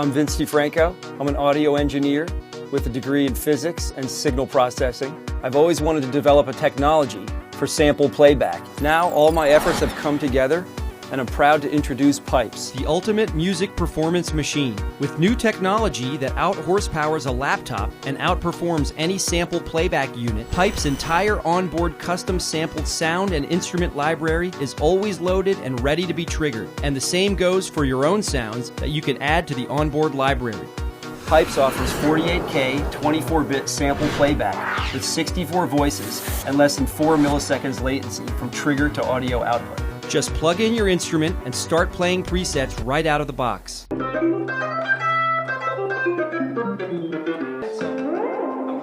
I'm Vince DeFranco. I'm an audio engineer with a degree in physics and signal processing. I've always wanted to develop a technology for sample playback. Now all my efforts have come together, and I'm proud to introduce Pipes, the ultimate music performance machine. With new technology that out-horsepowers a laptop and outperforms any sample playback unit, Pipes' entire onboard custom sampled sound and instrument library is always loaded and ready to be triggered. And the same goes for your own sounds that you can add to the onboard library. Pipes offers 48K 24-bit sample playback with 64 voices and less than 4 milliseconds latency from trigger to audio output. Just plug in your instrument and start playing presets right out of the box. I'm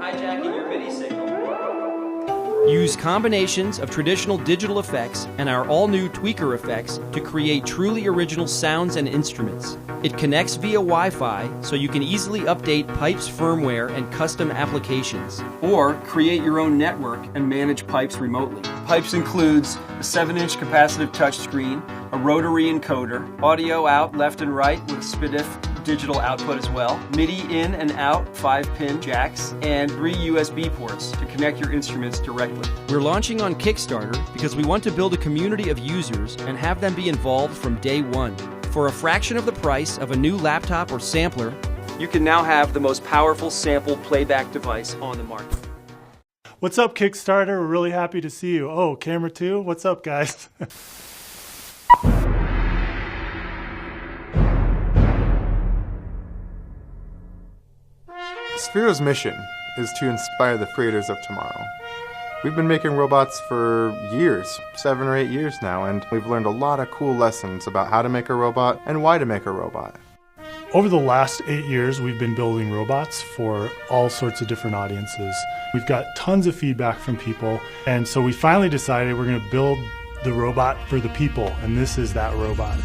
hijacking your MIDI signal. Use combinations of traditional digital effects and our all-new tweaker effects to create truly original sounds and instruments. It connects via Wi-Fi, so you can easily update Pipes firmware and custom applications. Or create your own network and manage Pipes remotely. Pipes includes a 7-inch capacitive touchscreen, a rotary encoder, audio out left and right with SPDIF digital output as well, MIDI in and out 5-pin jacks, and 3 USB ports to connect your instruments directly. We're launching on Kickstarter because we want to build a community of users and have them be involved from day one. For a fraction of the price of a new laptop or sampler, you can now have the most powerful sample playback device on the market. What's up, Kickstarter? We're really happy to see you. Oh, camera 2? What's up, guys? Sphero's mission is to inspire the creators of tomorrow. We've been making robots for years, 7 or 8 years now, and we've learned a lot of cool lessons about how to make a robot and why to make a robot. Over the last 8 years, we've been building robots for all sorts of different audiences. We've got tons of feedback from people, and so we finally decided we're going to build the robot for the people, and this is that robot.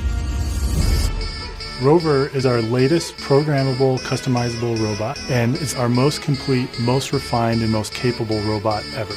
Rover is our latest programmable, customizable robot, and it's our most complete, most refined, and most capable robot ever.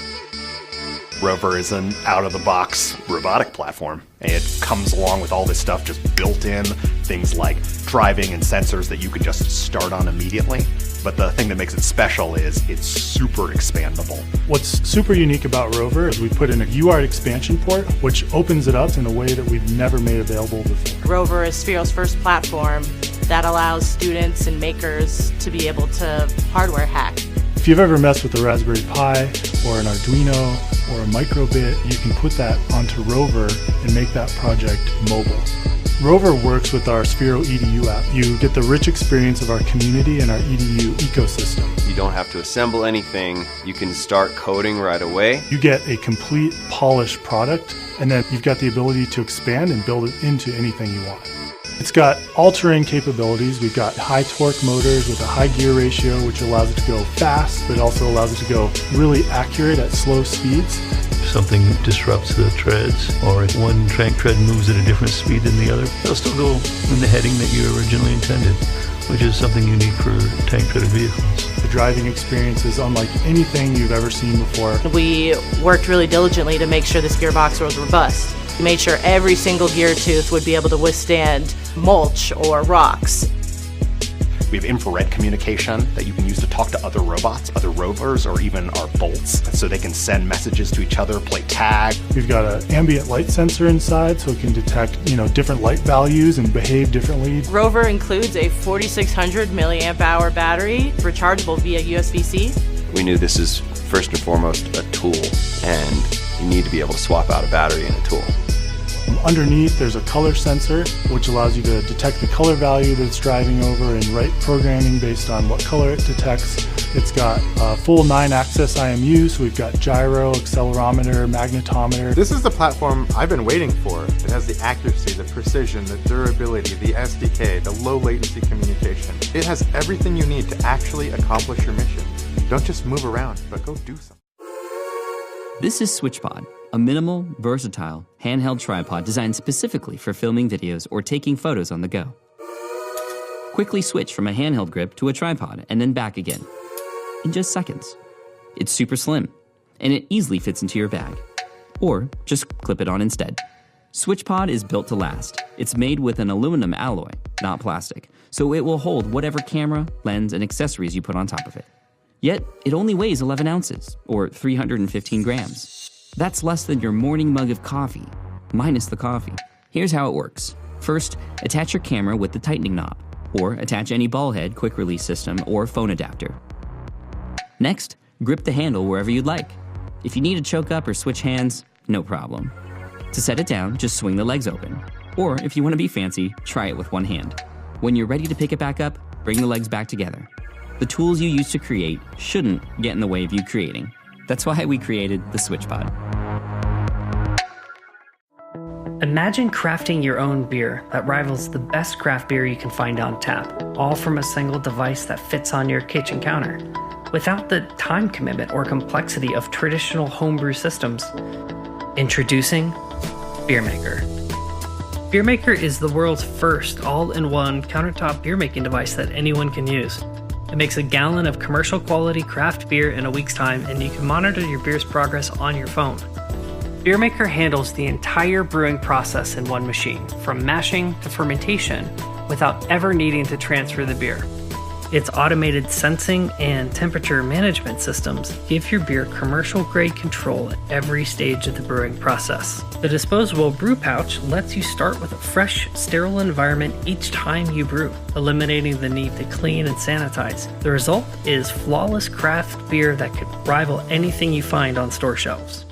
Rover is an out-of-the-box robotic platform. It comes along with all this stuff just built in, things like driving and sensors that you can just start on immediately. But the thing that makes it special is it's super expandable. What's super unique about Rover is we put in a UART expansion port, which opens it up in a way that we've never made available before. Rover is Sphero's first platform that allows students and makers to be able to hardware hack. If you've ever messed with a Raspberry Pi or an Arduino or a microbit, you can put that onto Rover and make that project mobile. Rover works with our Sphero EDU app. You get the rich experience of our community and our EDU ecosystem. You don't have to assemble anything. You can start coding right away. You get a complete polished product, and then you've got the ability to expand and build it into anything you want. It's got all-terrain capabilities. We've got high torque motors with a high gear ratio, which allows it to go fast, but also allows it to go really accurate at slow speeds. If something disrupts the treads, or if one track tread moves at a different speed than the other, they'll still go in the heading that you originally intended, which is something unique for tank-treaded vehicles. The driving experience is unlike anything you've ever seen before. We worked really diligently to make sure this gearbox was robust. We made sure every single gear tooth would be able to withstand mulch or rocks. We have infrared communication that you can use to talk to other robots, other rovers, or even our bolts, so they can send messages to each other, play tag. We've got an ambient light sensor inside, so it can detect, different light values and behave differently. Rover includes a 4600 milliamp hour battery, rechargeable via USB-C. We knew this is first and foremost a tool, and you need to be able to swap out a battery in a tool. Underneath, there's a color sensor, which allows you to detect the color value that it's driving over and write programming based on what color it detects. It's got a full 9-axis IMU, so we've got gyro, accelerometer, magnetometer. This is the platform I've been waiting for. It has the accuracy, the precision, the durability, the SDK, the low latency communication. It has everything you need to actually accomplish your mission. Don't just move around, but go do something. This is SwitchPod, a minimal, versatile, handheld tripod designed specifically for filming videos or taking photos on the go. Quickly switch from a handheld grip to a tripod and then back again, in just seconds. It's super slim, and it easily fits into your bag. Or just clip it on instead. SwitchPod is built to last. It's made with an aluminum alloy, not plastic, so it will hold whatever camera, lens, and accessories you put on top of it. Yet, it only weighs 11 ounces, or 315 grams. That's less than your morning mug of coffee, minus the coffee. Here's how it works. First, attach your camera with the tightening knob, or attach any ball head, quick release system, or phone adapter. Next, grip the handle wherever you'd like. If you need to choke up or switch hands, no problem. To set it down, just swing the legs open. Or if you want to be fancy, try it with one hand. When you're ready to pick it back up, bring the legs back together. The tools you use to create shouldn't get in the way of you creating. That's why we created the SwitchPod. Imagine crafting your own beer that rivals the best craft beer you can find on tap, all from a single device that fits on your kitchen counter, without the time commitment or complexity of traditional homebrew systems. Introducing Beer Maker. Beer Maker is the world's first all-in-one countertop beer making device that anyone can use. It makes a gallon of commercial quality craft beer in a week's time, and you can monitor your beer's progress on your phone. Beer Maker handles the entire brewing process in one machine, from mashing to fermentation, without ever needing to transfer the beer. Its automated sensing and temperature management systems give your beer commercial-grade control at every stage of the brewing process. The disposable brew pouch lets you start with a fresh, sterile environment each time you brew, eliminating the need to clean and sanitize. The result is flawless craft beer that could rival anything you find on store shelves.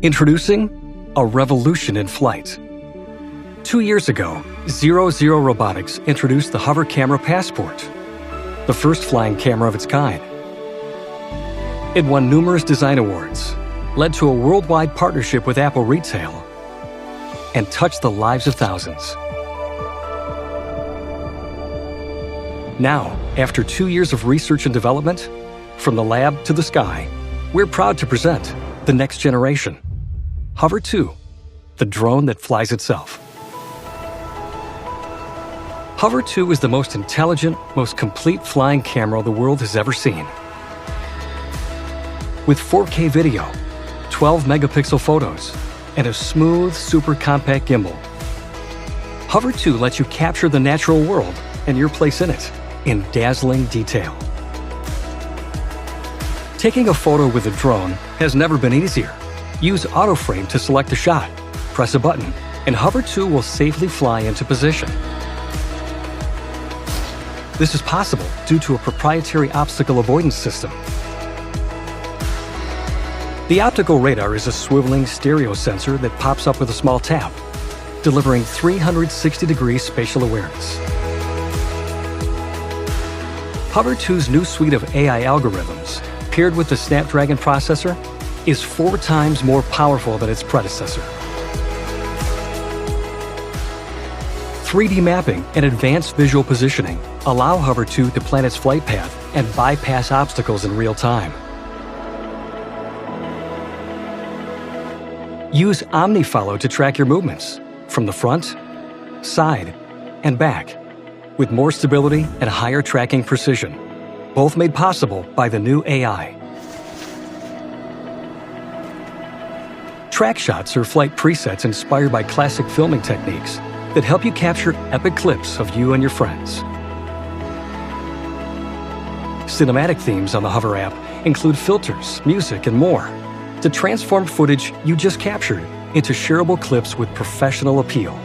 Introducing a revolution in flight. 2 years ago, Zero Robotics introduced the Hover Camera Passport, the first flying camera of its kind. It won numerous design awards, led to a worldwide partnership with Apple Retail, and touched the lives of thousands. Now, after 2 years of research and development, from the lab to the sky, we're proud to present the next generation. Hover 2, the drone that flies itself. Hover 2 is the most intelligent, most complete flying camera the world has ever seen. With 4K video, 12 megapixel photos, and a smooth, super compact gimbal, Hover 2 lets you capture the natural world and your place in it in dazzling detail. Taking a photo with a drone has never been easier. Use AutoFrame to select a shot, press a button, and Hover 2 will safely fly into position. This is possible due to a proprietary obstacle avoidance system. The optical radar is a swiveling stereo sensor that pops up with a small tap, delivering 360-degree spatial awareness. Hover 2's new suite of AI algorithms, paired with the Snapdragon processor, is 4 times more powerful than its predecessor. 3D mapping and advanced visual positioning allow Hover 2 to plan its flight path and bypass obstacles in real time. Use OmniFollow to track your movements from the front, side, and back, with more stability and higher tracking precision, both made possible by the new AI. Track shots are flight presets inspired by classic filming techniques that help you capture epic clips of you and your friends. Cinematic themes on the Hover app include filters, music, and more to transform footage you just captured into shareable clips with professional appeal.